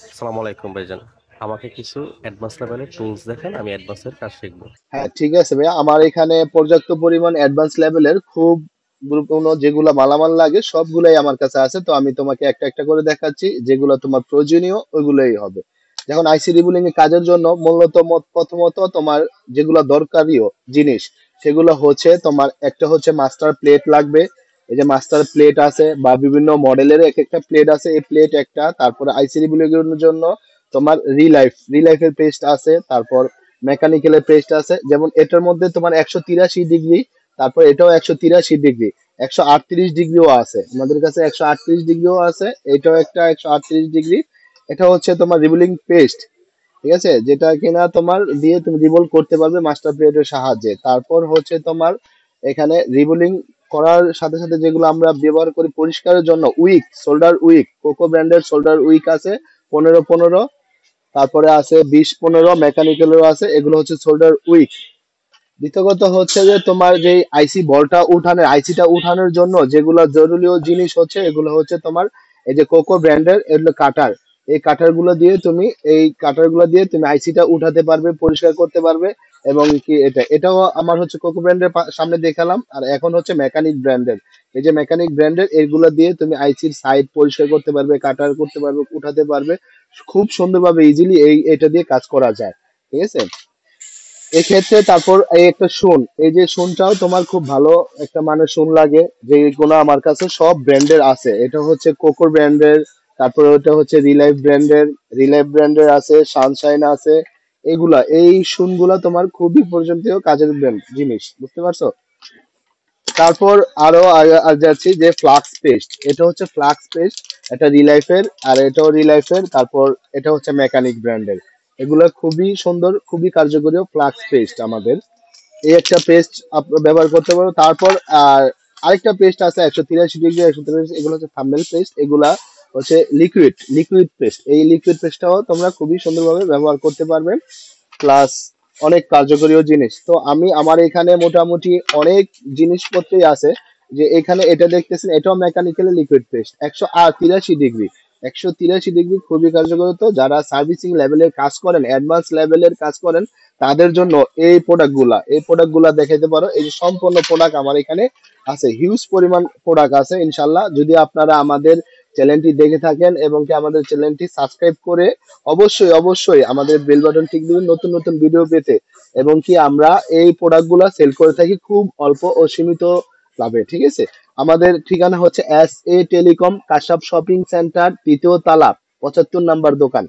আসসালামু আলাইকুম ভাইজান। আমাকে কিছু অ্যাডভান্স লেভেলের টুলস দেখান, আমি অ্যাডভান্সের কাজ শিখবো। হ্যাঁ, ঠিক আছে ভাইয়া, আমার এখানে পর্যাপ্ত পরিমাণ অ্যাডভান্স লেভেলের খুব গুরুত্বপূর্ণ যেগুলো মালামাল লাগে সবগুলাই আমার কাছে আছে। তো আমি তোমাকে একটা একটা করে দেখাচ্ছি, যেগুলো তোমার প্রয়োজনীয় ওইগুলোই হবে। যখন আইসি রিবুলিং এর কাজের জন্য মূলত প্রথমত তোমার যেগুলো দরকারিও জিনিস, সেগুলো হচ্ছে তোমার একটা হচ্ছে মাস্টার প্লেট লাগবে। এই যে মাস্টার প্লেট আছে বা বিভিন্ন মডেলের এক একটা প্লেট আছে, এই প্লেট একটা। তারপরে আইসি রিবুলিং এর জন্য তোমার রিলাইফের পেস্ট আছে। তারপর মেকানিক্যালের পেস্ট আছে, যেমন এটার মধ্যে তোমার 183 ডিগ্রি, তারপর এটাও 183 ডিগ্রি, 138 ডিগ্রিও আছে আমাদের কাছে, 138 ডিগ্রিও আছে। এটাও একটা 138 ডিগ্রি। এটা হচ্ছে তোমার রিবুলিং পেস্ট, ঠিক আছে, যেটা কিনা তোমার দিয়ে তুমি রিবল করতে পারবে মাস্টার প্লেটের সাহায্যে। তারপর হচ্ছে তোমার এখানে রিবলিং করার সাথে সাথে যেগুলো আমরা ব্যবহার করি পরিষ্কারের জন্য, সোল্ডার উইক, কোকো ব্র্যান্ডের সোল্ডার উইক আছে 15 15। তারপরে আছে 20 15, মেকানিক্যালেরও আছে, এগুলো হচ্ছে সোল্ডার উইক। দ্বিতীয়ত হচ্ছে যে তোমার যে আইসিটা উঠানোর জন্য যেগুলো জরুরি জিনিস হচ্ছে, এগুলো হচ্ছে তোমার এই যে কোকো ব্র্যান্ডের এগুলো কাটার। এই কাটার গুলো দিয়ে তুমি আইসিটা উঠাতে পারবে, পরিষ্কার করতে পারবে। এবং কি এটাও আমার হচ্ছে কোকো ব্র্যান্ডের সামনে দেখালাম। আর এখন হচ্ছে মেকানিক ব্র্যান্ডের, এই যে মেকানিক ব্র্যান্ডের এগুলো দিয়ে তুমি আইসির সাইড পরিষ্কার করতে পারবে, কাটার করতে পারবে, উঠাতে পারবে। খুব সুন্দরভাবে ইজিলি এটা দিয়ে কাজ করা যায়, ঠিক আছে। এক্ষেত্রে তারপর এই একটা শুন, এই যে শুনটাও তোমার খুব ভালো একটা মানের শুন লাগে, যেগুলো আমার কাছে সব ব্র্যান্ডের আছে। এটা হচ্ছে কোকোর ব্র্যান্ডের, তারপরে ওটা হচ্ছে রিলাইফ ব্র্যান্ডের আছে, সানশাইন আছে। এই শুনগুলা তোমার খুবই প্রয়োজনীয় কাজের জিনিস, বুঝতে পারছো। তারপর আরো আর যাচ্ছি যে ফ্লাক্স পেস্ট, এটা হচ্ছে ফ্লাক্স পেস্ট, এটা রিলাইফের, আর এটাও রিলাইফের। তারপর এটা হচ্ছে মেকানিক ব্র্যান্ডের। এগুলো খুবই সুন্দর, খুবই কার্যকরী ফ্লাক্স পেস্ট আমাদের। এই একটা পেস্ট ব্যবহার করতে পারো। তারপর আর আরেকটা পেস্ট আছে 183 ডিগ্রি, 183, এগুলো হচ্ছে থাম্বনেল পেস্ট। এগুলা হচ্ছে লিকুইড পেস্ট। এই লিকুইড পেস্টটাও তোমরা খুবই সুন্দরভাবে ব্যবহার করতে পারবে, প্লাস অনেক কার্যকরীয় জিনিস। তো আমার এখানে মোটামুটি অনেক জিনিসপত্রই আছে। যে এখানে এটা দেখতেছেন, এটাও mechanically liquid paste, 183 degree, 183 degree, খুবই কার্যকর। তো যারা সার্ভিসিং লেভেলের কাজ করেন, অ্যাডভান্স লেভেলের কাজ করেন, তাদের জন্য এই প্রোডাক্টগুলা দেখাইতে পারো। এই যে সম্পূর্ণ প্রোডাক্ট আমার এখানে আছে, হিউজ পরিমাণ প্রোডাক্ট আছে ইনশাল্লাহ। যদি আপনারা আমাদের চ্যানেলটি দেখে থাকেন এবং কি আমাদের চ্যানেলটি সাবস্ক্রাইব করে অবশ্যই অবশ্যই আমাদের বেল বাটন টিক দিন নতুন নতুন ভিডিও পেতে। এবং কি আমরা এই প্রোডাক্টগুলো সেল করে থাকি খুব অল্প ও সীমিত লাভে, ঠিক আছে। আমাদের ঠিকানা হচ্ছে S A telecom, Kashap shopping centre, 3য় তলা, 75 নাম্বার দোকান।